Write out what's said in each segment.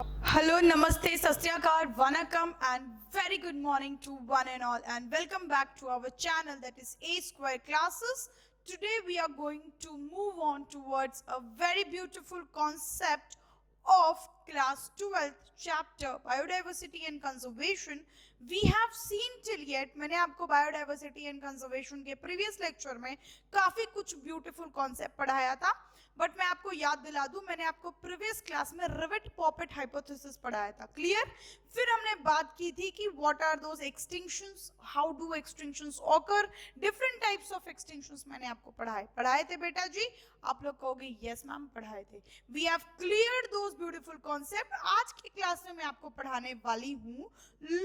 Hello, Namaste, Sastyakar, Vanakkam, and very good morning to one and all, and welcome back to our channel that is A Square Classes. Today we are going to move on towards a very beautiful concept of class 12th chapter biodiversity and conservation. We have seen till yet, मैंने आपको biodiversity and conservation के previous lecture में काफी कुछ beautiful concept पढ़ाया था, but मैं आपको याद दिला दूं, मैंने आपको प्रीवियस क्लास में रिवेट पॉपेट हाइपोथेसिस पढ़ाया था. क्लियर? फिर हमने बात की थी कि what are those extinctions, how do extinctions occur, different types of extinctions मैंने आपको पढ़ाए थे बेटा जी. आप लोग कहोगे यस मैम पढ़ाए थे. We have cleared those beautiful concept. आज की क्लास में मैं आपको पढ़ाने वाली हूं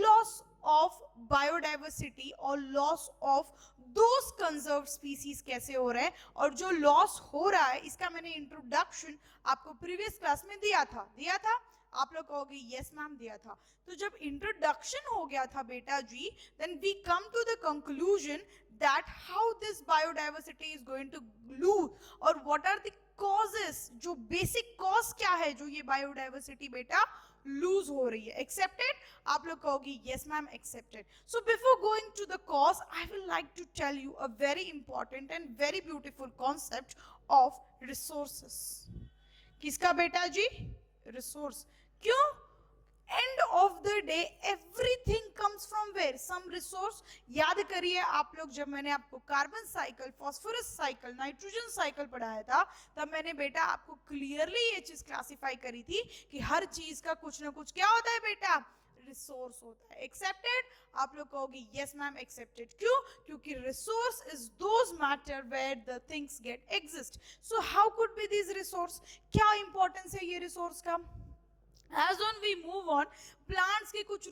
लॉस ऑफ बायोडाइवर्सिटी और loss of those conserve species कैसे हो रहे हैं, और जो लॉस हो रहा है इसका मैंने इंट्रोडक्शन आपको प्रीवियस क्लास में दिया था. आप लोग कहोगे यस मैम दिया था. तो जब इंट्रोडक्शन हो गया था बेटा जी, then we come to the conclusion that how this biodiversity is going to lose, और व्हाट आर द कॉजेस, जो बेसिक कॉज क्या है जो ये बायोडाइवर्सिटी बेटा लूज हो रही है. एक्सेप्टेड? आप लोग कहोगे yes ma'am accepted. So before going to the cause, I will like to tell you a very important and very beautiful concept of resources. किसका बेटा जी? रिसोर्स. क्यों? End of the day everything comes from where? Some resource. याद करिए आप लोग, जब मैंने आपको carbon cycle, phosphorus cycle, nitrogen cycle पढ़ाया था, तब मैंने बेटा आपको क्लियरली ये चीज क्लासिफाई करी थी कि हर चीज का कुछ ना कुछ क्या होता है बेटा? रिसोर्स होता है. एक्सेप्टेड? आप लोग कहोगे यस मैम एक्सेप्टेड. क्यों? क्योंकि resource is those matter where the things get exist. So how could be this resource? क्या इंपॉर्टेंस है ये रिसोर्स का? As on we move on, plants के कुछ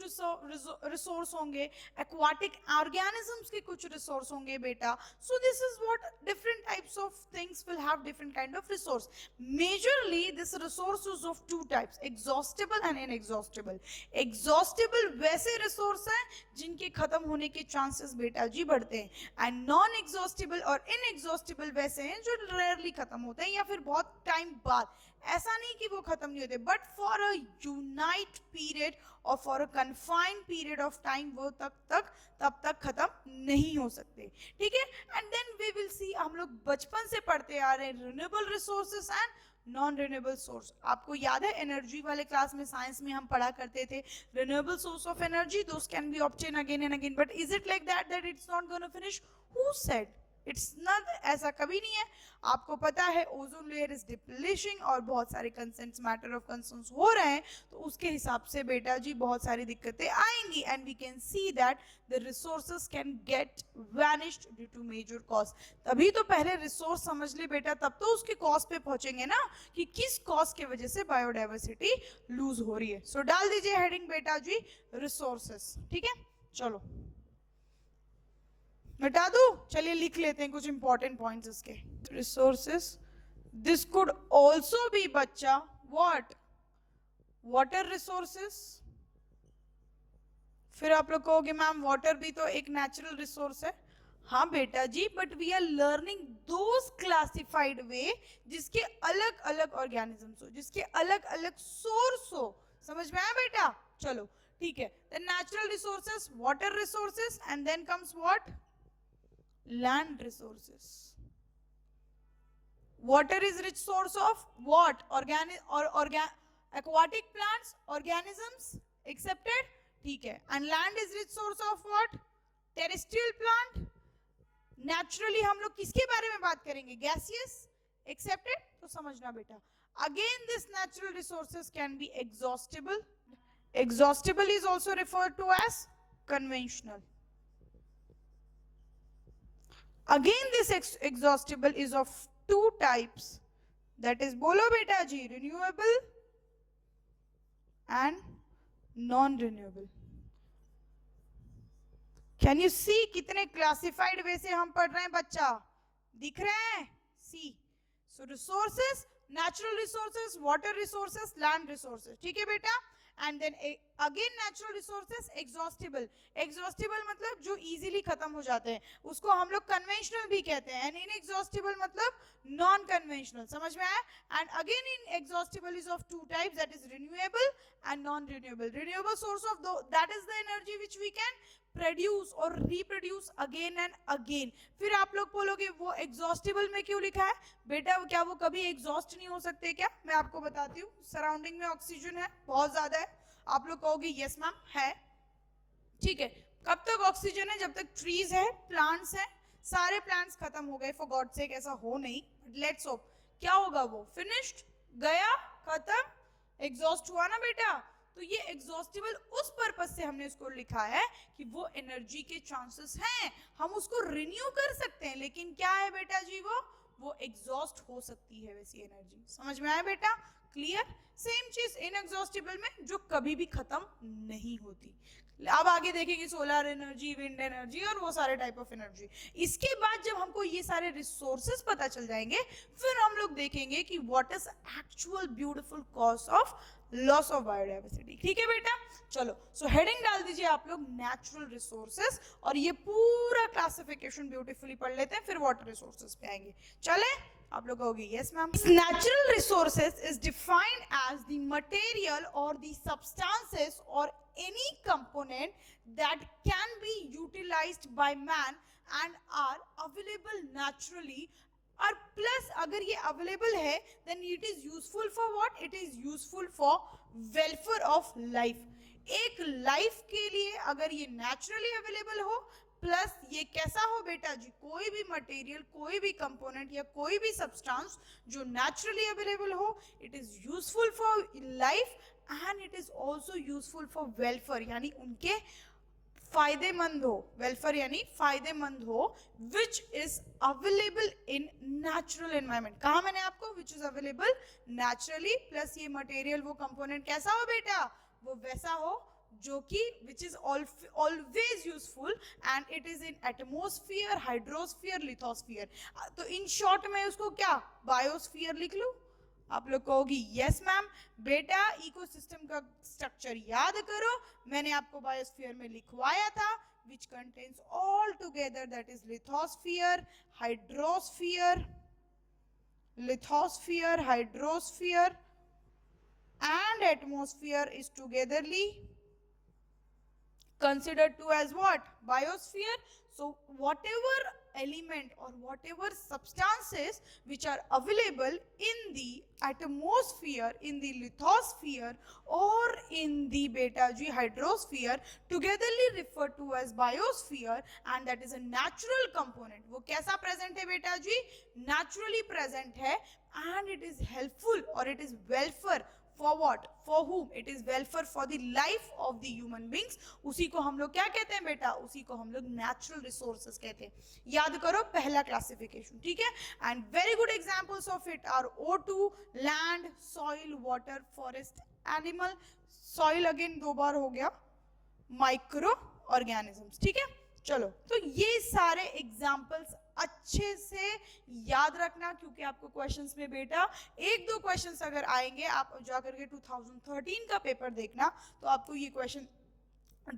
रिसोर्स होंगे, एक्वाटिक ऑर्गेनिजम्स के कुछ रिसोर्स होंगे बेटा. So this is what different types of things will have different kind of resource. Majorly this resource is of two types, exhaustible and inexhaustible. Exhaustible वैसे resource हैं जिनके खत्म होने के चांसेस बेटा जी बढ़ते हैं, एंड नॉन एग्जॉस्टेबल और इनएग्जॉस्टेबल वैसे हैं जो रेयरली खत्म होते हैं या फिर बहुत टाइम बाद. ऐसा नहीं कि वो खत्म नहीं होते, but for a unite period और for a confined period of time वो तब तक खत्म नहीं हो सकते. ठीक है? And then we will see, हम लोग बचपन से पढ़ते आ रहे हैं renewable resources and non renewable source. आपको याद है एनर्जी वाले क्लास में, साइंस में हम पढ़ा करते थे renewable source of energy, those can be obtain again and again, but is it like that it's not gonna finish? Who said? It's not. ऐसा कभी नहीं है. आपको पता है ओजोन लेयर इज डिप्लीशिंग और बहुत सारे कंसर्न्स, मैटर ऑफ कंसर्न्स हो रहे हैं, तो उसके हिसाब से बेटा जी बहुत सारी दिक्कतें आएंगी. And we can see that the resources can get vanished due to major cause. तभी तो पहले रिसोर्स समझ ले बेटा, तब तो उसके कॉज पे पहुंचेंगे ना, कि किस कॉज के वजह से बायोडाइवर्सिटी लूज हो रही है. सो डाल दीजिए हेडिंग बेटा जी रिसोर्सेस. ठीक है, चलो मिटा दो. चलिए लिख लेते हैं कुछ इंपॉर्टेंट पॉइंट्स इसके. Resources, this could also be बच्चा व्हाट? Water resources. फिर आप लोग कहोगे मैम वाटर भी तो एक नेचुरल रिसोर्स है. हाँ बेटा जी, but we are learning those classified way जिसके अलग अलग ऑर्गेनिजम्स हो, जिसके अलग अलग सोर्स हो. समझ में आया बेटा? चलो ठीक है. Then natural resources, water resources, and then comes what? Land resources. Water is rich source of what? Aquatic plants, organisms. Accepted? ठीक है. And land is rich source of what? Terrestrial plant. Naturally हम लोग किसके बारे में बात करेंगे? Gaseous. Accepted? तो समझना बेटा. Again this natural resources can be exhaustible. Exhaustible is also referred to as conventional. Again this exhaustible is of two types, that is bolo beta ji, renewable and non renewable. Can you see कितने classified way से हम पढ़ रहे हैं बच्चा? दिख रहे हैं? See. So resources, natural resources, water resources, land resources. ठीक है बेटा? And then again natural resources exhaustible, exhaustible मतलब जो इजीली खत्म हो जाते हैं, उसको हम लोग कन्वेंशनल भी कहते हैं, एंड इनएग्जॉस्टिबल मतलब नॉन कन्वेंशनल, समझ में आया? And again inexhaustible is of two types, that is renewable and non-renewable. Renewable source of that is the energy which we can produce or reproduce again and again. फिर आप लोग बोलोगे वो exhaustible में क्यों लिखा है बेटा, क्या वो कभी एग्जॉस्ट नहीं हो सकते क्या? मैं आपको बताती हूँ, सराउंडिंग में ऑक्सीजन है, बहुत ज्यादा है, आप लोग कहोगे यस मैम है, ठीक है, कब तक ऑक्सीजन है? जब तक ट्रीज है, प्लांट्स है, सारे प्लांट्स खत्म हो गए, फॉर गॉड सेक ऐसा हो नहीं, लेट्स होप, क्या होगा वो? फिनिश्ड, गया, खत्म, एग्जॉस्ट हुआ ना बेटा? तो ये एग्जॉस्टिबल उस पर्पस से हमने इसको लिखा है कि वो एनर्जी के चांसेस हैं, हम उसको रिन्यू कर सकते हैं, लेकिन क्या है बेटा जी, वो एग्जॉस्ट हो सकती है वैसी एनर्जी, समझ में आया बेटा? क्लियर? सेम चीज इनएग्जॉस्टिबल में जो कभी भी खत्म नहीं होती। अब आगे देखेंगे सोलर एनर्जी, विंड एनर्जी और वो सारे टाइप ऑफ एनर्जी। इसके बाद जब हमको ये सारे रिसोर्सेज पता चल जाएंगे, फिर हम लोग देखेंगे कि what is actual beautiful cause of loss of biodiversity. ठीक है बेटा, चलो सो हेडिंग डाल दीजिए आप लोग नेचुरल रिसोर्सेज, और ये पूरा क्लासिफिकेशन ब्यूटीफुली पढ़ लेते हैं, फिर वाटर रिसोर्सेज पे आएंगे। चले, आप लोग कहोगे yes ma'am. Natural resources is defined as the material और द सब्सटेंसेस और any component that can be utilized by man and are available naturally, और प्लस अगर ये अवेलेबल है then it is useful for what? It is useful for welfare of life. एक life के लिए अगर ये नेचुरली अवेलेबल हो, प्लस ये कैसा हो बेटा जी, कोई भी मटेरियल, कोई भी कंपोनेंट या कोई भी सब्सटेंस जो नेचुरली अवेलेबल हो, it is useful for life and it is also useful for welfare, यानी उनके फायदेमंद हो, वेलफेयर यानी फायदेमंद हो, which is available in natural environment. कहा मैंने आपको which is available naturally, plus ये मटेरियल वो कंपोनेंट कैसा हो बेटा, वो वैसा हो जो कि which is always useful and it is in atmosphere, hydrosphere, lithosphere. तो इन शॉर्ट में उसको क्या बायोस्फियर लिख लूं? आप लोग कहोगी यस मैम। बेटा इकोसिस्टम का स्ट्रक्चर याद करो, मैंने आपको बायोस्फीयर में लिखवाया था, which contains all together, that is lithosphere, hydrosphere, hydrosphere and atmosphere is togetherly considered to as what? Biosphere. So whatever element or whatever substances which are available in the atmosphere, in the lithosphere or in the beta G hydrosphere, togetherly referred to as biosphere, and that is a natural component. वो कैसा present है बेटा जी? Naturally present है, and it is helpful or it is welfare for what? For whom? It is welfare for the life of the human beings. उसी को हम लोग क्या कहते हैं बेटा? उसी को हम लोग natural resources कहते हैं। याद करो पहला क्लासिफिकेशन, ठीक है? And very good examples of it are O2, land, soil, water, forest, animal. Soil again दो बार हो गया, micro organisms, ठीक है? चलो, तो ये सारे एग्जाम्पल्स अच्छे से याद रखना, क्योंकि आपको क्वेश्चंस में बेटा एक दो क्वेश्चंस अगर आएंगे, आप जाकर के 2013 का पेपर देखना तो आपको ये क्वेश्चन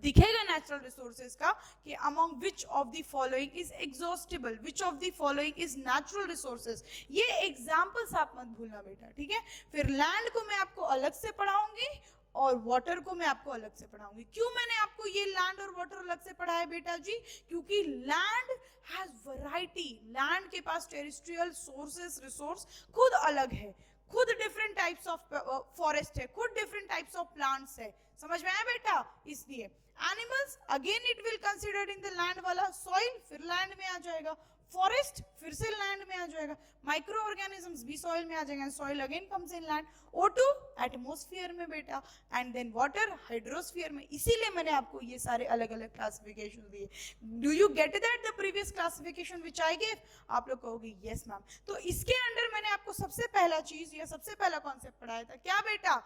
दिखेगा नेचुरल रिसोर्सेज का कि among which of the following is exhaustible, which of the following is natural resources. ये एग्जाम्पल्स आप मत भूलना बेटा, ठीक है? फिर लैंड को मैं आपको अलग से पढ़ाऊंगी और वाटर को मैं आपको अलग से पढ़ाऊंगी। क्यों मैंने आपको ये लैंड और वाटर अलग से पढ़ाया बेटा जी? क्योंकि लैंड हैज वैरायटी, लैंड के पास टेरेस्ट्रियल सोर्सेस रिसोर्स खुद अलग है, खुद डिफरेंट टाइप्स ऑफ फॉरेस्ट है, खुद डिफरेंट टाइप्स ऑफ प्लांट्स है, समझ में आया बेटा? इसलिए animals again it will considered in the land वाला, सॉइल फिर लैंड में आ जाएगा, फॉरेस्ट फिर से लैंड में आ जाएगा, माइक्रो ऑर्गेनिजम्स भी सॉइल में आ जाएंगे, soil again comes in land, O2 atmosphere में बेटा, एंड देन वाटर हाइड्रोस्फीयर में। इसीलिए मैंने आपको ये सारे अलग अलग क्लासिफिकेशन दिए। Do you get that the previous classification which I give? आप लोग कहोगे यस मैम। तो इसके अंडर मैंने आपको सबसे पहला चीज या सबसे पहला कॉन्सेप्ट पढ़ाया था, क्या बेटा?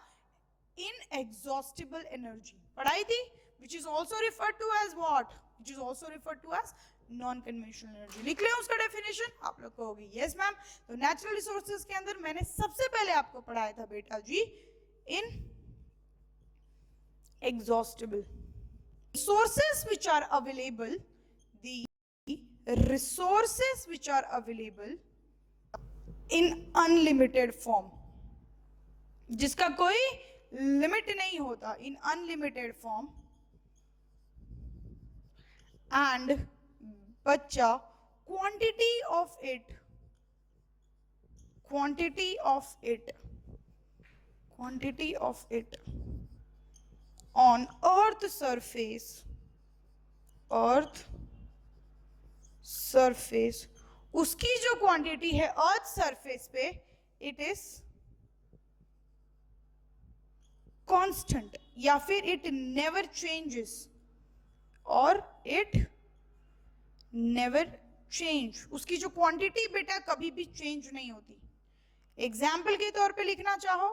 इनएग्जॉस्टिबल एनर्जी पढ़ाई थी, which is also referred to as what? Which is also referred to as non conventional energy. लिख लें उसका डेफिनेशन? आप लोग कहोगे यस मैम। तो नेचुरल रिसोर्सेज के अंदर मैंने सबसे पहले आपको पढ़ाया था बेटा जी इन exhaustible. Resources which are available, the resources which are available in unlimited form, जिसका कोई लिमिट नहीं होता, in unlimited form, and बच्चा quantity of it on earth surface, उसकी जो क्वांटिटी है अर्थ सरफेस पे, इट इज कांस्टेंट, या फिर इट नेवर चेंजेस, और इट नेवर चेंज, उसकी जो क्वांटिटी बेटा कभी भी चेंज नहीं होती. एग्जाम्पल के तौर पे लिखना चाहो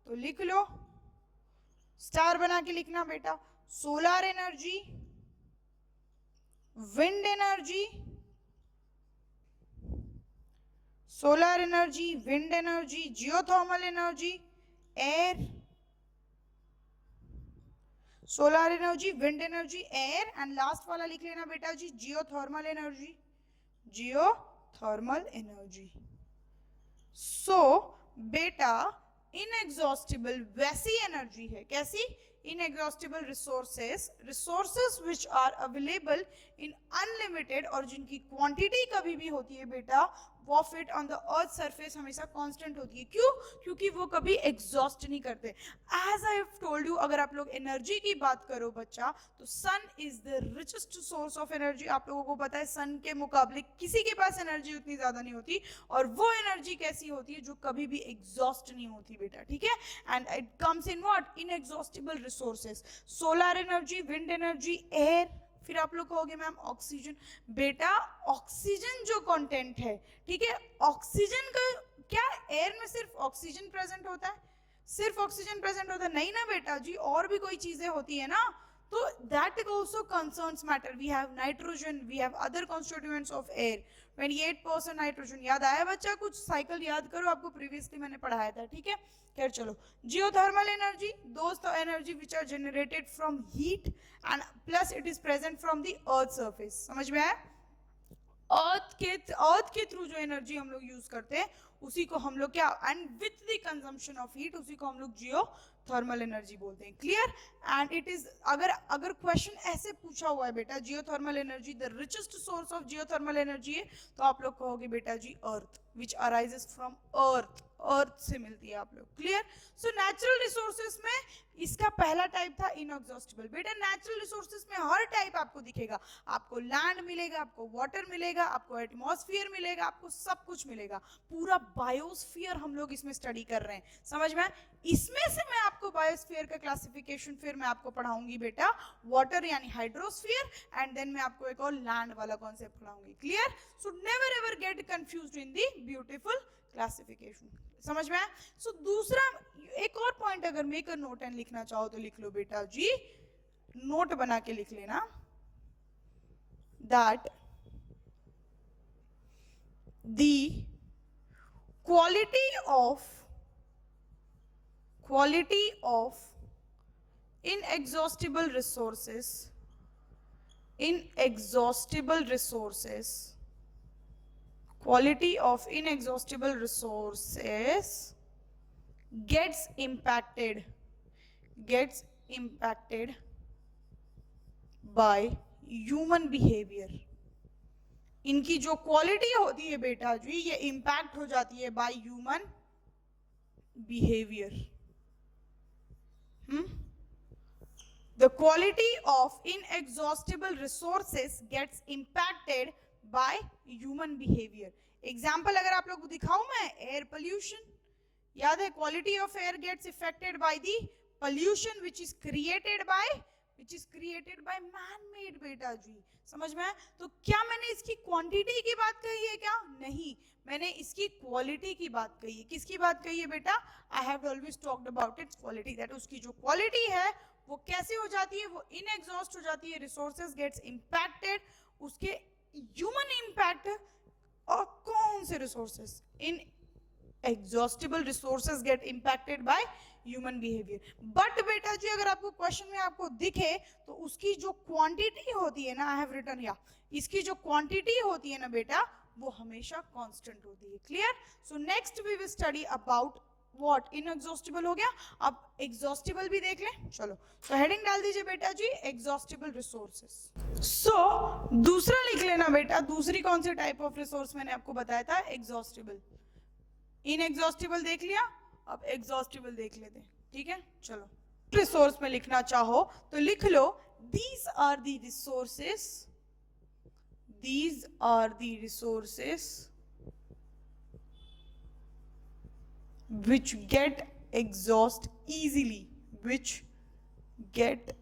तो लिख लो, स्टार बना के लिखना बेटा. Solar energy, wind energy, solar energy, wind energy, geothermal energy, air, solar energy, wind energy, air, and last वाला लिख लेना बेटा जी जियोथर्मल एनर्जी. सो बेटा इनएग्जॉस्टिबल वैसी एनर्जी है, कैसी? Inexhaustible resources which are available in unlimited, और जिनकी क्वांटिटी कभी भी होती है बेटा वो fit on the earth surface हमेशा कांस्टेंट होती है. क्यों? क्योंकि वो कभी एग्जॉस्ट नहीं करते. As I have told you, अगर आप लोग एनर्जी की बात करो बच्चा, तो sun is the richest source of energy. आप लोगों को पता है सन के मुकाबले किसी के पास एनर्जी उतनी ज्यादा नहीं होती, और वो एनर्जी कैसी होती है जो कभी भी एग्जॉस्ट नहीं होती बेटा. ठीक है, and it comes in what? Inexhaustible resources. Solar energy, wind energy, air, फिर आप लोग कहोगे मैम ऑक्सीजन. बेटा ऑक्सीजन जो कंटेंट है, ठीक है, ऑक्सीजन का क्या एयर में सिर्फ ऑक्सीजन प्रेजेंट होता है? सिर्फ ऑक्सीजन प्रेजेंट होता है? नहीं ना बेटा जी, और भी कोई चीजें होती है ना. तो that also concerns matter. We have nitrogen, we have other constituents of air. 28% nitrogen. याद आया बच्चा? कुछ साइकिल याद करो, आपको प्रीवियसली मैंने पढ़ाया था. ठीक है, खैर चलो. जियोथर्मल एनर्जी, दोस्त energy which are generated from heat and plus it is present from the earth surface. समझ में आया? अर्थ के थ्रू जो एनर्जी हम लोग यूज करते हैं उसी को हम लोग क्या, and with the consumption of heat, उसी को हम लोग जियोथर्मल एनर्जी बोलते हैं. क्लियर? एंड इट इज, अगर क्वेश्चन ऐसे पूछा हुआ है बेटा geothermal energy, the richest source of geothermal energy है, तो आप लोग कहोगे बेटा जी अर्थ, विच अराइजेस फ्रॉम अर्थ से मिलती है आप लोग. क्लियर? सो नेचुरल रिसोर्सेस में इसका पहला टाइप था इनएग्जॉस्टिबल. बेटा नेचुरल रिसोर्सेस में हर टाइप आपको दिखेगा. आपको लैंड मिलेगा, आपको वाटर मिलेगा, आपको एटमॉस्फेयर मिलेगा, आपको सब कुछ मिलेगा. पूरा बायोस्फीयर हम लोग इसमें स्टडी कर रहे हैं. समझ में? इसमें से मैं आपको बायोस्फीयर का क्लासिफिकेशन फिर मैं आपको पढ़ाऊंगी बेटा, वाटर यानी हाइड्रोस्फीयर, एंड देन मैं आपको एक और लैंड वाला कॉन्सेप्ट पढ़ाऊंगी. Clear? So never ever get confused in the beautiful classification. समझ में? सो दूसरा एक और पॉइंट, अगर मेक अ नोट एंड लिखना चाहो तो लिख लो बेटा जी, नोट बना के लिख लेना, that the quality of inexhaustible resources quality of inexhaustible resources gets impacted by human behavior. इनकी जो क्वालिटी होती है बेटा जी, ये इंपैक्ट हो जाती है by human behaviour. The quality of inexhaustible resources gets impacted by human behavior. Example अगर आप लोग दिखाऊं मैं, एयर पोल्यूशन. याद है? Quality of air gets affected by the pollution which is created by man made बेटा जी. समझ में? तो क्या मैंने इसकी क्वांटिटी की बात कही है क्या? नहीं, मैंने इसकी क्वालिटी की बात कही है. किसकी बात कही है बेटा? I have always talked about it's quality. That उसकी जो क्वालिटी है वो कैसे हो जाती है? वो इनएग्जॉस्ट हो जाती है. Resources gets impacted. उसके ह्यूमन इंपैक्ट, और कौन से resources? In exhaustible resources get impacted by human behavior. But बेटा जी अगर आपको क्वेश्चन में आपको दिखे तो उसकी जो क्वांटिटी होती है ना, आई हैव रिटन या, इसकी जो क्वांटिटी होती है ना बेटा वो हमेशा कांस्टेंट होती है. Clear? So next we will study about what inexhaustible हो गया. अब एग्जॉस्टिबल भी देख लें. चलो तो हेडिंग डाल दीजिए बेटा जी एग्जॉस्टिबल रिसोर्सेस. सो दूसरा लिख लेना बेटा, दूसरी कौन सी टाइप ऑफ रिसोर्स मैंने आपको बताया था? एग्जॉस्टिबल. इनएग्जॉस्टिबल देख लिया, अब एग्जॉस्टिबल देख लेते हैं. ठीक है, चलो. रिसोर्स में लिखना चाहो तो लिख लो these are the resources, these are the resources which get exhaust easily, which get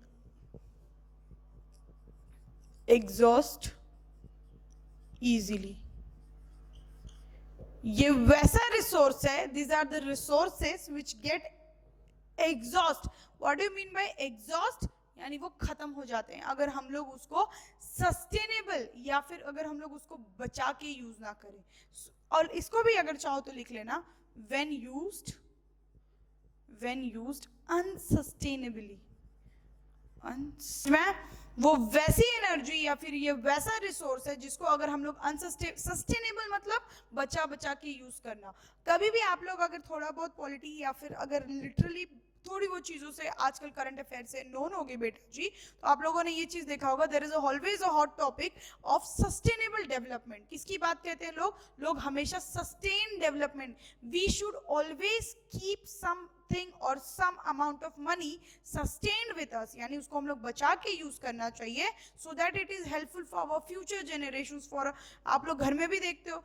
exhaust easily. ये वैसा रिसोर्स है, these are the resources which get exhaust. What do you mean by exhaust? यानी वो खत्म हो जाते हैं अगर हम लोग उसको सस्टेनेबल या फिर अगर हम लोग उसको बचा के यूज ना करें. और इसको भी अगर चाहो तो लिख लेना when used unsustainably. वो वैसी एनर्जी या फिर ये वैसा रिसोर्स है जिसको अगर हम लोग सस्टेनेबल मतलब बचा बचा के यूज करना. कभी भी आप लोग अगर थोड़ा बहुत पॉलिटी या फिर अगर लिटरली थोड़ी वो चीजों से आजकल करंट अफेयर से नोन होगी बेटा जी, तो आप लोगों ने ये चीज देखा होगा there is always a hot topic of sustainable development. किसकी बात कहते हैं लोग हमेशा sustain development. We should always keep something और some amount of money sustained with us, यानी उसको हम लोग बचा के यूज करना चाहिए so that it is helpful for our future generations. For आप लोग घर में भी देखते हो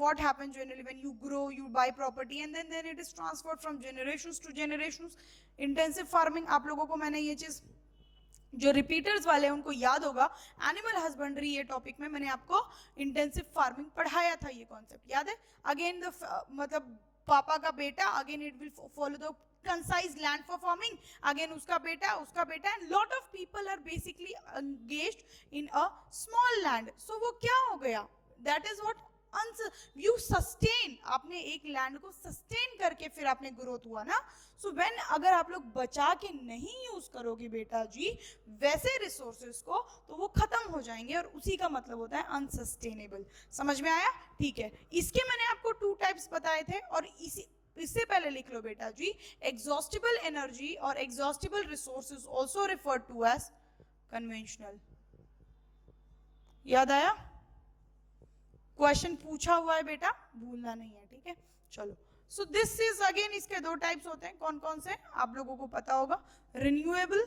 what happens generally when you grow, you buy property and then it is transferred from generations to generations. Intensive farming, आप लोगों को मैंने ये चीज जो रिपीटर्स वाले हैं उनको याद होगा, एनिमल हस्बेंड्री ये टॉपिक में मैंने आपको इंटेंसिव फार्मिंग पढ़ाया था. ये कॉन्सेप्ट याद है? अगेन द मतलब पापा का बेटा, again it will follow the concise land for farming, again उसका बेटा, and lot of people are basically engaged in a small land. So वो क्या हो गया? That is what you sustain. आपने एक लैंड को सस्टेन करके फिर आपने ग्रोथ हुआ ना. सो व्हेन अगर आप लोग बचा के नहीं यूज करोगे बेटा जी वैसे रिसोर्सेज को तो वो खत्म हो जाएंगे और उसी का मतलब होता है अनसस्टेनेबल. समझ में आया? ठीक है. इसके मैंने आपको 2 टाइप्स बताए थे और इससे पहले लिख लो बेटा जी एग्जॉस्टिबल एनर्जी और exhaustible resources also referred to as conventional. याद आया? क्वेश्चन पूछा हुआ है बेटा, भूलना नहीं है. ठीक है, चलो. सो दिस इज अगेन, इसके 2 टाइप्स होते हैं. कौन कौन से आप लोगों को पता होगा? Renewable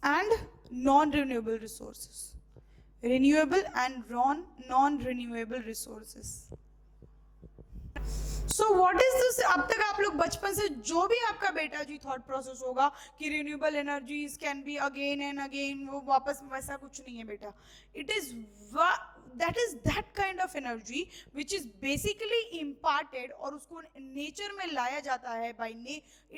and non renewable resources. Renewable and non renewable resources. So what is this? अब तक आप लोग बचपन से जो भी आपका बेटा जी थॉट प्रोसेस होगा कि renewable energies can be again and again, वो वापस वैसा कुछ नहीं है बेटा. It is that kind of energy which is basically imparted और उसको नेचर में लाया जाता है by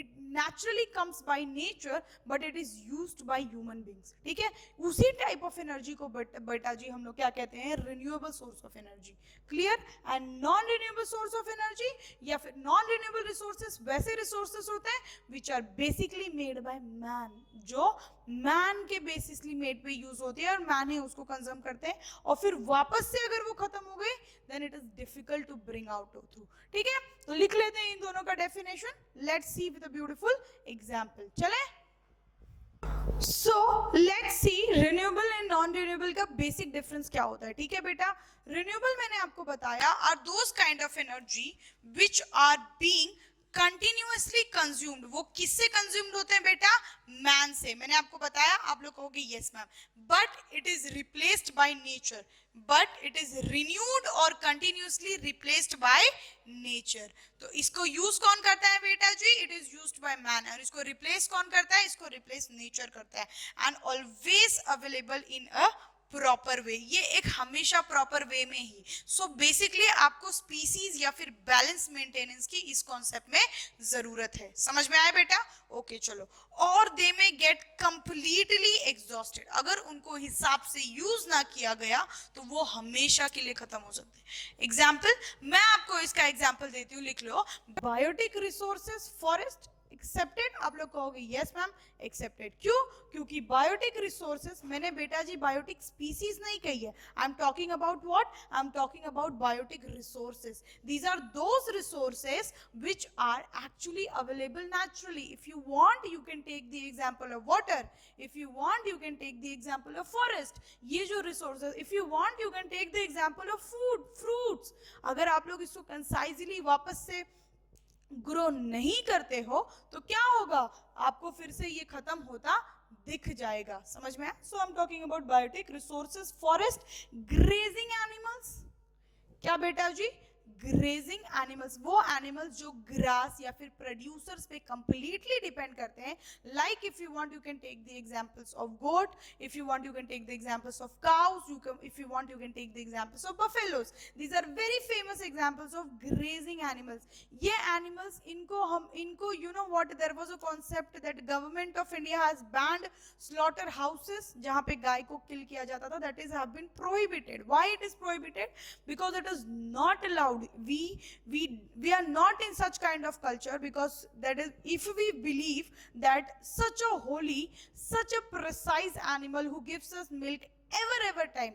it naturally comes by nature but it is used by human beings. ठीक है, उसी टाइप ऑफ एनर्जी को बेटा जी हम लोग क्या कहते हैं? Renewable source of energy. Clear? And non renewable source of energy या फिर नॉन रिन्यूएबल रिसोर्सेस वैसे रिसोर्सेस होते हैं which are basically made by man, जो मैन के बेसिसली मेड पे यूज होती है और मैन ही उसको कंज्यूम करते हैं और फिर वापस से अगर वो खत्म हो गई then it is difficult to bring out through. ठीक है, तो लिख लेते हैं इन दोनों का definition. Let's see with a beautiful example. चले? So let's see renewable and non renewable का बेसिक डिफरेंस क्या होता है. ठीक है बेटा, रिन्यूएबल मैंने आपको बताया are those kind of energy which are being continuously consumed. वो किससे कंज्यूम्ड होते हैं बेटा? मैन से. मैंने आपको बताया, आप लोग कहोगे yes ma'am, but it is replaced by nature, but it is renewed और कंटिन्यूअसली रिप्लेस्ड बाय नेचर. तो इसको यूज कौन करता है बेटा जी? It is used by man. और इसको रिप्लेस कौन करता है? इसको रिप्लेस नेचर करता है. And always available in a proper way, ये एक हमेशा प्रॉपर वे में ही। सो बेसिकली आपको स्पीसीज या फिर बैलेंस मेंटेनेंस की इस कॉन्सेप्ट में जरूरत है। समझ में आया बेटा? ओके चलो। और दे में गेट कंप्लीटली एग्जॉस्टेड, अगर उनको हिसाब से यूज ना किया गया तो वो हमेशा के लिए खत्म हो सकते हैं। एग्जाम्पल, मैं आपको इसका एग्जाम्पल देती हूँ, लिख लो। बायोटिक रिसोर्सेज फॉरेस्ट एक्सेप्टेड, आप लोग कहोगे यस मैम एक्सेप्टेड। क्यों? क्योंकि बायोटिक रिसोर्सेज, मैंने बेटा जी बायोटिक स्पीसीज नहीं कही है, I am talking about what, I am talking about biotic resources. These are those resources which are actually available naturally. If you want you can take the example of water, if you want you can take the example of forest. ये जो resources, if you want you can take the example of food, fruits. अगर आप लोग इसको concisely वापस से grow नहीं करते हो तो क्या होगा, आपको फिर से ये खत्म होता दिख जाएगा। समझ में आया? So I am talking about biotic resources, forest, grazing animals. क्या बेटा जी? ग्रेजिंग एनिमल्स, वो एनिमल्स जो ग्रास या फिर प्रोड्यूसर्स पे कंप्लीटली डिपेंड करते हैं। Like if you want you can take the examples of goat, if you want you can take the examples of cows, if you want you can take the examples of buffaloes. These are very famous examples of grazing animals. ये animals, इनको you know what, there was a concept that government of India has banned slaughter houses, जहां पे गाय को kill किया जाता था, that is have been prohibited. Why it is prohibited? Because it is not allowed. We are not in such kind of culture, because that is, if we believe that such a holy, such a precise animal who gives us milk ever time,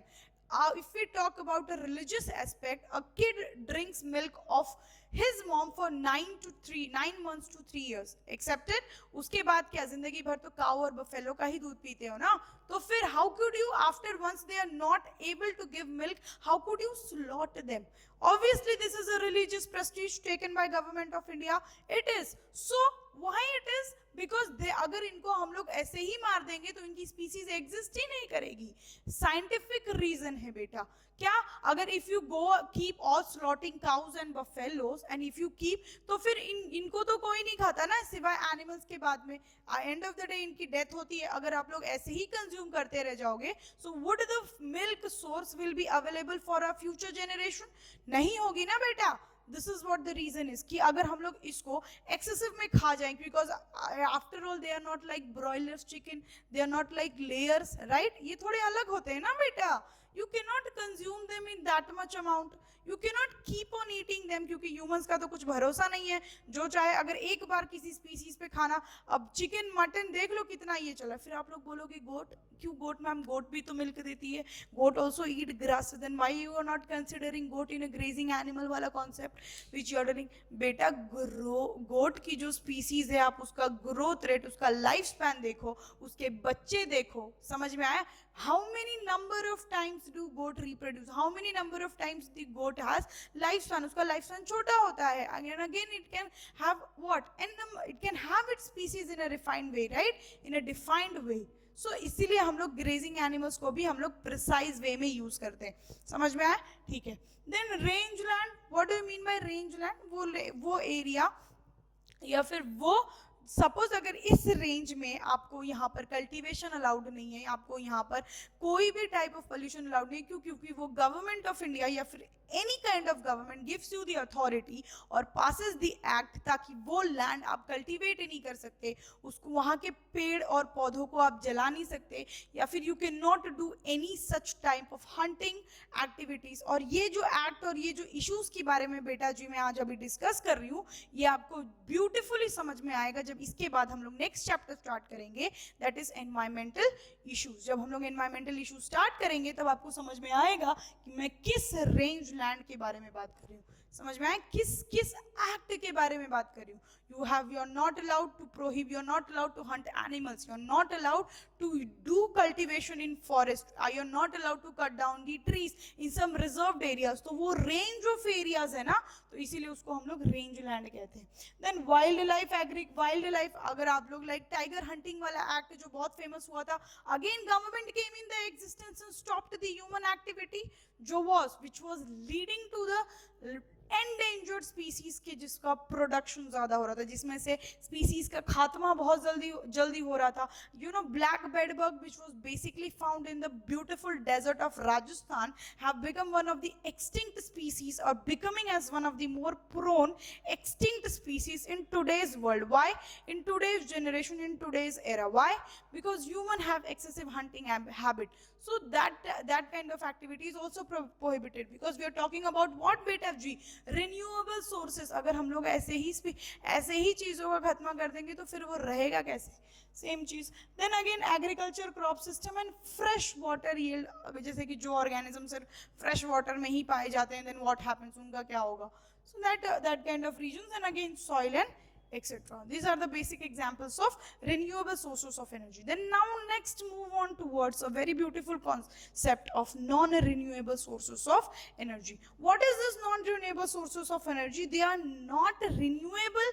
if we talk about a religious aspect, a kid drinks milk of his mom for 9 months to 3 years, accepted? उसके बाद क्या, जिंदगी भर तो काऊ और buffalo का ही दूध पीते हो ना, तो फिर how could you, after once they are not able to give milk, how could you slaughter them? Obviously this is a religious prestige taken by government of India. It is. So why it is? Because they, अगर इनको हम लोग ऐसे ही मार देंगे तो इनकी species exist ही नहीं करेगी। साइंटिफिक रीजन है बेटा। क्या? अगर if you go keep all slotting cause and buffaloes and if you keep, तो फिर इनको तो कोई नहीं खाता ना सिवाय एनिमल्स के। बाद में एंड ऑफ द डे इनकी डेथ होती है। अगर आप लोग ऐसे ही कंज्यूम करते रह जाओगे, so would the milk source will be available for a future generation? नहीं होगी ना बेटा। This is what the reason is, कि अगर हम लोग इसको एक्सेसिव में खा जाएंगे, because after all they are not like broilers chicken, they are not like layers, right? ये थोड़े अलग होते हैं ना बेटा। You cannot consume them in that much amount. You cannot keep on eating them, क्योंकि humans का तो कुछ भरोसा नहीं है। जो चाहे, अगर एक बार किसी स्पीसीज पे खाना, अब चिकन मटन देख लो कितना ये चला, फिर आप लोग बोलोगे गोट, क्यों गोट मैम, गोट भी तो मिल्क देती है, goat also eat grass, then why you are not considering goat in a grazing animal वाला concept which you are doing? बेटा गोट की जो स्पीसीज है, आप उसका ग्रोथ रेट, उसका लाइफ स्पैन देखो, उसके बच्चे देखो। समझ में आया? How many number of times do goat reproduce? How many number of times the goat has lifespan? उसका lifespan छोटा होता है, and again it can have what? And it can have its species in a refined way, right? In a defined way. So इसीलिए हम लोग grazing animals को भी हम लोग precise way में use करते हैं। समझ में आया? ठीक है। Then range land. What do you mean by range land? वो area या फिर वो, सपोज अगर इस रेंज में आपको यहाँ पर कल्टीवेशन अलाउड नहीं है, आपको यहाँ पर कोई भी टाइप ऑफ पोल्यूशन अलाउड नहीं, क्यों? क्योंकि वो गवर्नमेंट ऑफ इंडिया या फिर any kind of government gives you the authority और पासेस द एक्ट, ताकि वो लैंड आप कल्टीवेट ही नहीं कर सकते, उसको, वहाँ के पेड़ और पौधों को आप जला नहीं सकते, या फिर you can not do any such type of hunting activities. और ये जो एक्ट और ये जो इश्यूज के बारे में बेटा जी मैं आज अभी डिस्कस कर रही हूँ, ये आपको ब्यूटिफुली समझ में आएगा जब इसके बाद हम लोग नेक्स्ट चैप्टर स्टार्ट करेंगे, दैट इज एनवायरमेंटल इश्यूज। जब हम लोग एनवायरमेंटल इश्यूज स्टार्ट करेंगे तब आपको समझ में आएगा कि मैं किस रेंज लैंड के बारे में बात कर रही हूँ। समझ में आए? किस एक्ट के बारे में बात कर रही हूँ। you are not allowed to prohibit, you are not allowed to hunt animals, you are not allowed to do cultivation in forest, you are not allowed to cut down the trees in some reserved areas. तो वो range of areas है ना, तो इसीलिए उसको हम लोग range land कहते हैं। then wildlife, अगर आप लोग like tiger hunting वाला act जो बहुत famous हुआ था, again government came in the existence and stopped the human activity, which was leading to the endangered species के जिसका प्रोडक्शन ज्यादा हो रहा था, जिसमें से स्पीसीज का खात्मा बहुत जल्दी हो रहा था. You know, black bedbug which was basically found in the beautiful desert of Rajasthan have become one of the extinct species, or becoming as one of the more prone extinct species in today's world. Why? In today's generation, in today's era. Why? Because humans have excessive hunting habit. So that kind of activity is also prohibited, because we are talking about what, beta जी, renewable sources. अगर हम लोग ऐसे ही चीजों का खत्म कर देंगे तो फिर वो रहेगा कैसे? सेम चीज. Then again agriculture, crop system and fresh water yield. जैसे कि जो ऑर्गेनिज्म सिर्फ फ्रेश वाटर में ही पाए जाते हैं, देन व्हाट हैपेंस, उनका क्या होगा? So that kind of reasons. And again soil and etc. These are the basic examples of renewable sources of energy. Then now next move on towards a very beautiful concept of non-renewable sources of energy. What is this non-renewable sources of energy? They are not renewable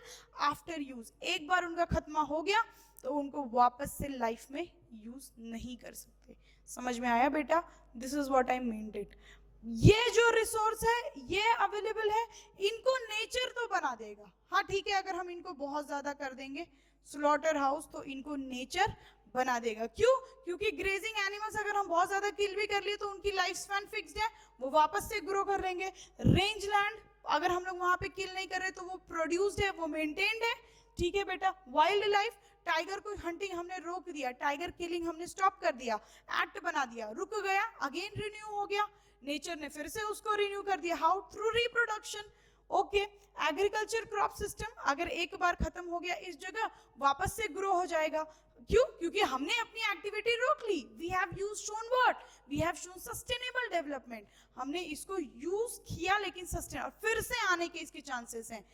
after use. एक बार उनका खत्म हो गया तो उनको वापस से life में यूज नहीं कर सकते. समझ में आया बेटा? This is what I meant it. ये जो रिसोर्स है ये अवेलेबल है, इनको नेचर तो बना देगा. हाँ ठीक है, अगर हम इनको बहुत ज्यादा कर देंगे स्लॉटर हाउस तो इनको नेचर बना देगा. क्यों? क्योंकि ग्रेजिंग एनिमल्स अगर हम बहुत ज्यादा किल भी कर लिए तो उनकी लाइफ स्पैन फिक्स्ड है, वो वापस से ग्रो कर लेंगे. रेंज लैंड अगर हम लोग वहां पे किल नहीं कर रहे तो वो प्रोड्यूस्ड है, वो मेंटेन्ड है. ठीक है बेटा. वाइल्ड लाइफ, टाइगर को हंटिंग हमने रोक दिया, टाइगर किलिंग हमने स्टॉप कर दिया, एक्ट बना दिया, रुक गया, अगेन रिन्यू हो गया, नेचर ने फिर से उसको रिन्यू कर दिया. How? Through reproduction. Okay. Agriculture, crop system अगर एक बार खत्म हो गया इस जगह, वापस से ग्रो हो जाएगा. क्यों? क्योंकि हमने अपनी एक्टिविटी रोक ली. We have shown what? We have shown sustainable development. हमने इसको यूज किया लेकिन सस्टेनेबल फिर से आने के इसके चांसेस हैं.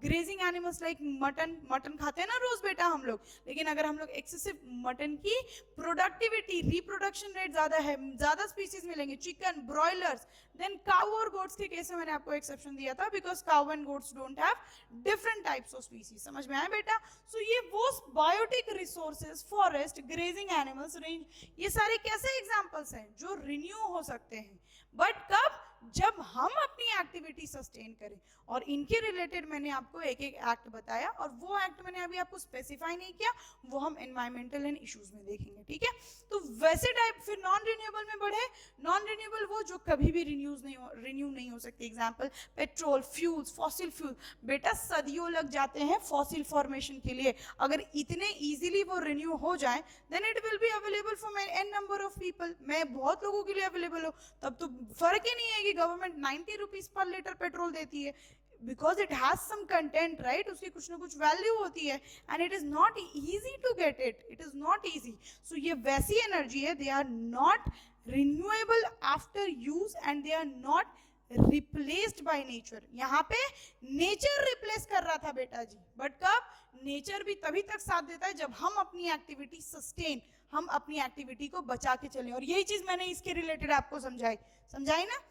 ग्रेजिंग एनिमल्स लाइक मटन खाते हैं ना रोज बेटा हम लोग, लेकिन अगर हम लोग एक्सेसिव मटन की प्रोडक्टिविटी, रिप्रोडक्शन रेट ज्यादा है, ज्यादा स्पीसीज मिलेंगे. Chicken, broilers. देन काउ और गोट्स के केस में मैंने आपको एक्सेप्शन दिया था, because cow and goats don't have different types of species. समझ में आया बेटा? सो ये वो biotic resources, forest, grazing animals, range, ये सारे कैसे एग्जांपल्स हैं जो रिन्यू हो सकते हैं. बट कब? जब हम अपनी एक्टिविटी सस्टेन करें. और इनके रिलेटेड मैंने आपको एक एक एक्ट बताया, और वो एक्ट मैंने अभी आपको स्पेसिफाई नहीं किया, वो हम एनवायरमेंटल एंड इश्यूज में देखेंगे. ठीक है? तो वैसे टाइप फिर नॉन रिन्यूएबल में बढ़े. नॉन रिन्यूएबल वो जो कभी भी रिन्यू नहीं हो सकते. Example petrol, fuels, fossil fuel. बेटा सदियों लग जाते हैं फॉसिल फॉर्मेशन के लिए. अगर इतने इजीली वो रिन्यू हो जाए, then it will be available for an number of people. मैं बहुत लोगों के लिए अवेलेबल हो, तब तो फर्क ही नहीं है कि government 90 rupees per litre petrol देती है, because it has some content, right? उसकी कुछ ना कुछ वैल्यू होती है, and it is not easy to get it. It is not easy. So ये वैसी एनर्जी है, they are not renewable after use and they are not replaced by nature. यहाँ पे नेचर रिप्लेस कर रहा था बेटा जी, बट कब? नेचर भी तभी तक साथ देता है जब हम अपनी एक्टिविटी सस्टेन, हम अपनी एक्टिविटी को बचा के चलें. और यही चीज मैंने इसके रिलेटेड आपको समझाई ना.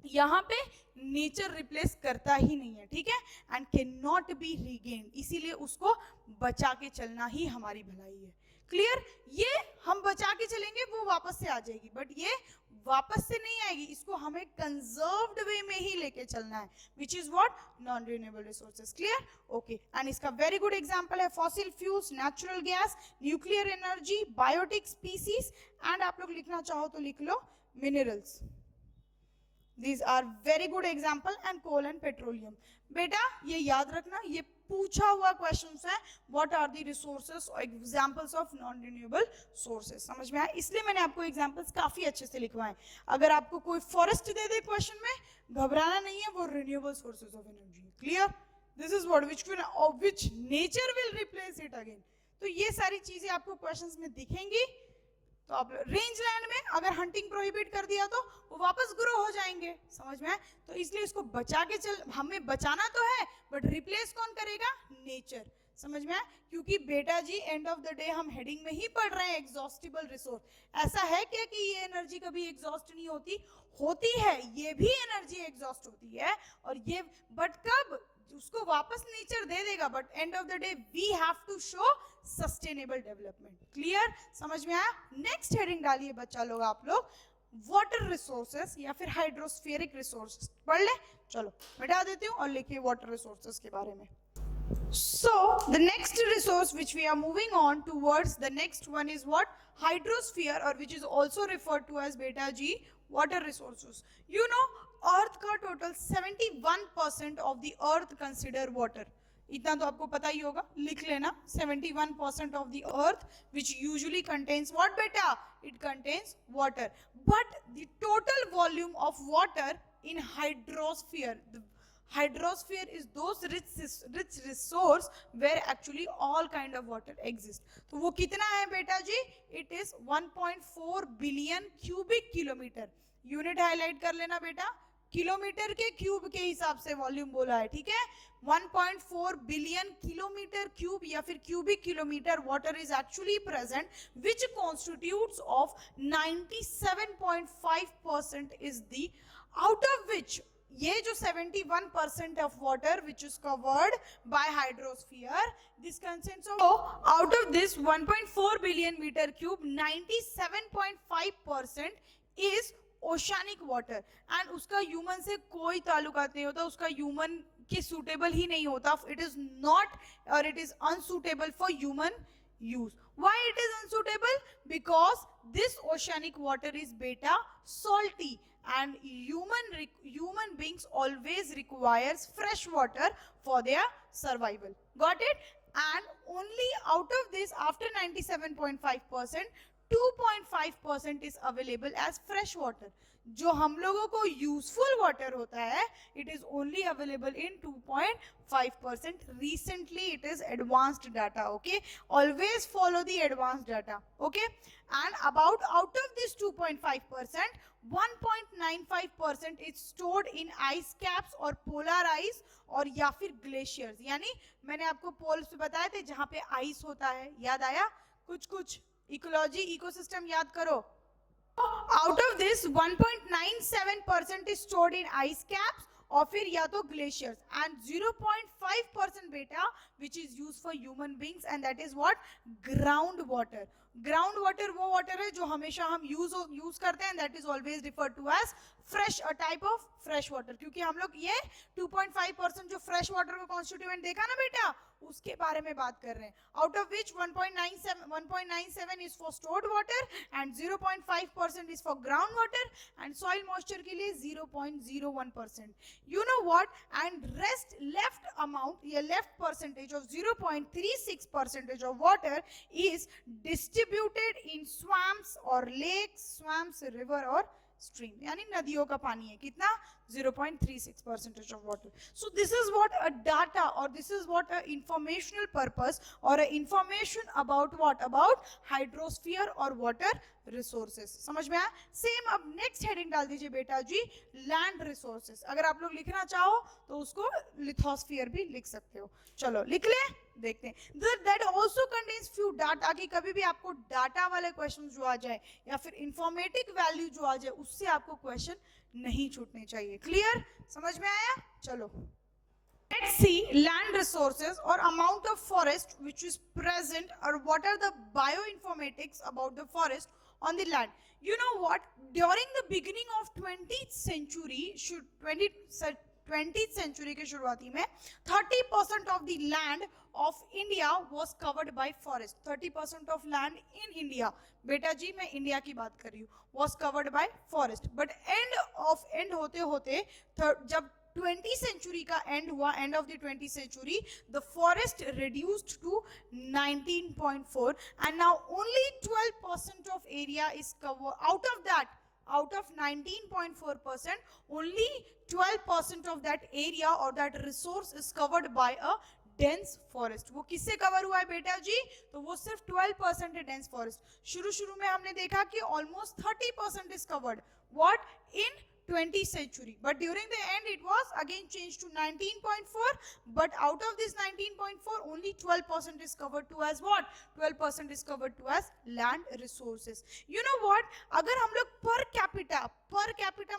यहाँ पे नेचर रिप्लेस करता ही नहीं है. ठीक है? And can not be regained. इसीलिए उसको बचा के चलना ही हमारी भलाई है. क्लियर? ये हम बचा के चलेंगे, वो वापस से आ जाएगी, बट ये वापस से नहीं आएगी. इसको हमें कंजर्व्ड वे में ही लेके चलना है, which is what? Non renewable resources. Clear? Okay. And इसका वेरी गुड एग्जांपल है fossil fuels, natural gas, nuclear energy, biotic species, and आप लोग लिखना चाहो तो लिख लो minerals. These are very good example, and coal and petroleum. बेटा ये याद रखना, ये पूछा हुआ क्वेश्चंस है. What are the resources or examples of non-renewable sources? समझ में आया? इसलिए मैंने आपको एग्जांपल्स काफी अच्छे से लिखवाए. अगर आपको कोई फॉरेस्ट दे दे क्वेश्चन में, घबराना नहीं है, वो renewable sources of energy. Clear? This is what which nature will replace it again. तो ये सारी चीजें आपको क्वेश्चंस में दिखेंगी. तो आप रेंज लैंड में अगर हंटिंग प्रोहिबिट कर दिया तो वो वापस ग्रो हो जाएंगे. समझ में आए? तो इसलिए इसको बचा के चल, हमें बचाना तो है, बट रिप्लेस कौन करेगा? नेचर. समझ में आए? क्योंकि बेटा जी एंड ऑफ द डे हम हेडिंग में ही पढ़ रहे हैं एग्जॉस्टिबल रिसोर्स. ऐसा है क्या कि ये एनर्जी कभी एग्जॉस्ट नहीं होती है. ये भी एनर्जी एग्जॉस्ट होती है, और ये, बट कब? उसको वापस नेचर दे देगा, but end of the day we have to show sustainable development. Clear? समझ में आया? नेक्स्ट हेडिंग डालिए बच्चा लोग, आप लोग वाटर रिसोर्सेस या फिर हाइड्रोस्फेरिक रिसोर्सेस पढ़ ले। चलो मिटा देती हूँ और लिखिए वाटर रिसोर्सेस के बारे में। So the next resource which we are moving on towards, the next one is what? Hydrosphere, or which is also referred to as beta G, water resources. You know, earth का total 71% of the earth consider water. इतना तो आपको पता ही होगा, लिख लेना। 71% of the earth which usually contains what beta? It contains water. But the total volume of water in hydrosphere, the hydrosphere is those rich resource where actually all kind of water exist. तो वो कितना है बेटा जी? It is 1.4 billion cubic kilometer. Unit highlight कर लेना बेटा, kilometre के cube के हिसाब से वॉल्यूम बोला है, ठीक है। 1.4 बिलियन किलोमीटर क्यूब या फिर cubic kilometre water is actually present, which constitutes of 97.5% is the, out of विच ये जो 71% of water which is covered by hydrosphere, this consists of, out of this 1.4 billion meter cube, 97.5% is oceanic water, and उसका human से कोई ताल्लुकात नहीं होता, उसका human के सुटेबल ही नहीं होता, it is not or it is unsuitable for human use. Why it is unsuitable? Because this oceanic water is beta salty, and human beings always requires fresh water for their survival. Got it? And only out of this, after 97.5%, 2.5% is available as fresh water. जो हम लोगों को useful water होता है, it is only available in 2.5%. Recently it is advanced data, okay? Always follow the advanced data, okay? And about out of this 2.5%, 1.95% is stored in ice caps or polar ice और या फिर glaciers, यानी मैंने आपको poles बताए थे जहां पे आइस होता है, याद आया? कुछ इकोलॉजी इकोसिस्टम याद करो। Out of this 1.97% is stored in ice caps और फिर या तो ग्लेशियर्स, and 0.5% बेटा which is used for human beings, and that is what? Ground water. Ground water वो वाटर है जो हमेशा हम यूज करते हैं, that is always referred to as fresh, a type of fresh water, क्योंकि हम लोग ये 2.5% जो फ्रेश वाटर का कॉन्स्टिट्यूएंट देखा ना बेटा, उसके बारे में बात कर रहे हैं। Out of which 1.97 is for stored water and 0.5% is for ground water, and soil moisture के लिए 0.01%। You know what? And rest left amount, ये left percentage of 0.36% of water is distributed in swamps और lakes, swamps, river और stream, यानी नदियों का पानी है कितना? 0.36% of water. So this is what a data, or this is what a informational purpose or a information about what? About hydrosphere or water resources. समझ में आया? सेम अब नेक्स्ट हेडिंग डाल दीजिए बेटा जी, लैंड रिसोर्सेस। अगर आप लोग लिखना चाहो तो उसको लिथोस्फीयर भी लिख सकते हो। चलो लिख ले, देखते हैं। That also contains few data, कि कभी भी आपको डाटा वाले क्वेश्चन जो आ जाए या फिर इंफॉर्मेटिव वैल्यू जो आ जाए, उससे आपको क्वेश्चन नहीं छूटने चाहिए। क्लियर? समझ में आया? चलो let's see land resources or amount of forest which is present, or what are the bioinformatics about the forest on the land. You know what? During the beginning of 20th century के शुरुआती में 30% of the land of India was covered by forest. 30% of land in India, बेटा जी मैं India की बात कर रही हूँ, was covered by forest. But end होते होते जब 20th century का end हुआ, end of the 20th century, the forest reduced to 19.4, and now only 12% of area is covered. Out of that, out of 19.4%, only 12% of that area or that resource is covered by a dense forest. वो किससे cover हुआ है बेटा जी? तो वो सिर्फ 12% है dense forest. शुरू में हमने देखा कि almost 30% is covered. What? In 20th century, but during the end it was again changed to 19.4, but out of this 19.4 only 12% is covered to as what? 12% is covered to as land resources. You know what? अगर हम लोग per capita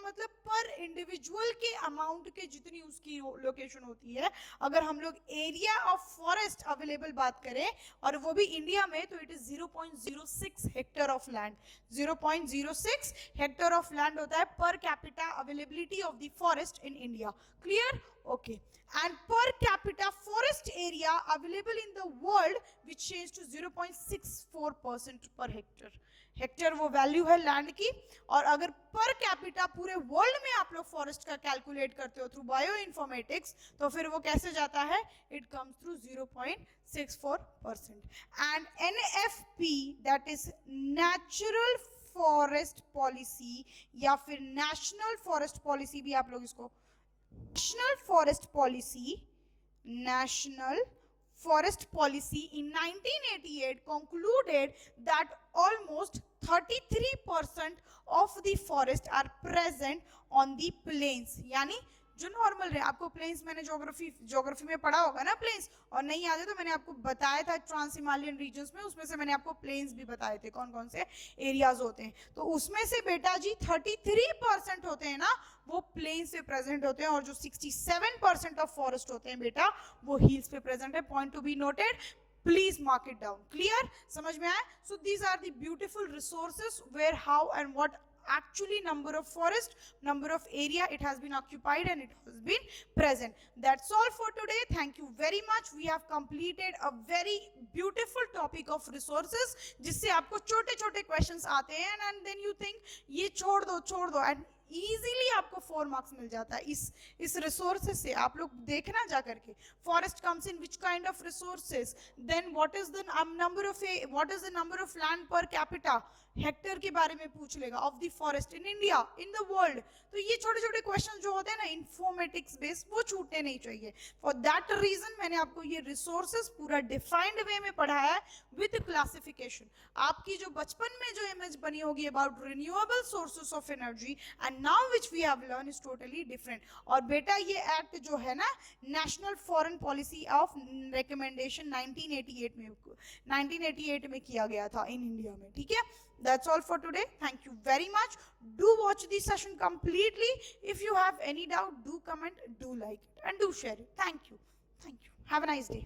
मतलब per individual individual के amount के जितनी उसकी location होती है, अगर हम लोग एरिया ऑफ फॉरेस्ट अवेलेबल बात करें और वो भी इंडिया में, तो it is 0.06 Hector of land. 0.06 Hector of land होता है per capita availability of the forest in India. Clear? Okay. And per capita forest area available in the world which changed to 0.64% per hectare. Hectare वो value है land की, और अगर per capita पूरे world में आप लोग फॉरेस्ट का कैलकुलेट करते हो थ्रू बायो इन्फॉर्मेटिक्स, तो फिर वो कैसे जाता है? It comes through 0.64%. And NFP that is natural forest policy या फिर नेशनल फॉरेस्ट पॉलिसी भी आप लोग इसको National Forest Policy in 1988 concluded that almost 33% of the forest are present on the plains. यानी जो नॉर्मल रहे, आपको प्लेन्स मैंने ज्योग्राफी में पढ़ा होगा ना प्लेन्स, और नहीं याद है तो मैंने आपको बताया था ट्रांस हिमालयन रीजन्स में, उसमें से मैंने आपको प्लेन्स भी बताए थे कौन कौन से एरियाज होते हैं. तो उसमें से बेटा जी 33% होते हैं ना, वो प्लेन्स पे प्रेजेंट होते हैं, और जो 67% ऑफ फॉरेस्ट होते हैं बेटा वो हिल्स पे प्रेजेंट है. Point to be noted. Please mark it down. Clear? समझ में आया? So these are the beautiful resources where, how and what actually number of forest, number of area it has been occupied and it has been present. That's all for today. Thank you very much. We have completed a very beautiful topic of resources, जिससे आपको छोटे छोटे questions आते हैं and then you think ये छोड़ दो and easily आपको 4 मार्क्स मिल जाता है इस रिसोर्सेज से. आप लोग देखना जा करके, forest comes in which kind of resources, then what is the number of land per capita, hectare के बारे में पूछ लेगा, of the forest in India, in the world. तो ये छोटे छोटे क्वेश्चन जो होते हैं ना इन्फॉर्मेटिक्स बेस्ड, वो छूटने नहीं चाहिए. फॉर दैट रीजन मैंने आपको ये रिसोर्सेज पूरा डिफाइंड वे में पढ़ाया है विद क्लासिफिकेशन. आपकी जो बचपन में जो इमेज बनी होगी about renewable sources of energy and now which we have learn is totally different. और बेटा ये एक्ट जो है ना, national foreign policy of recommendation 1988 में किया गया था इन इंडिया में. ठीक है? That's all for today. Thank you very much. Do watch the session completely. If you have any doubt, do comment, do like it, and do share it. Thank you. Have a nice day.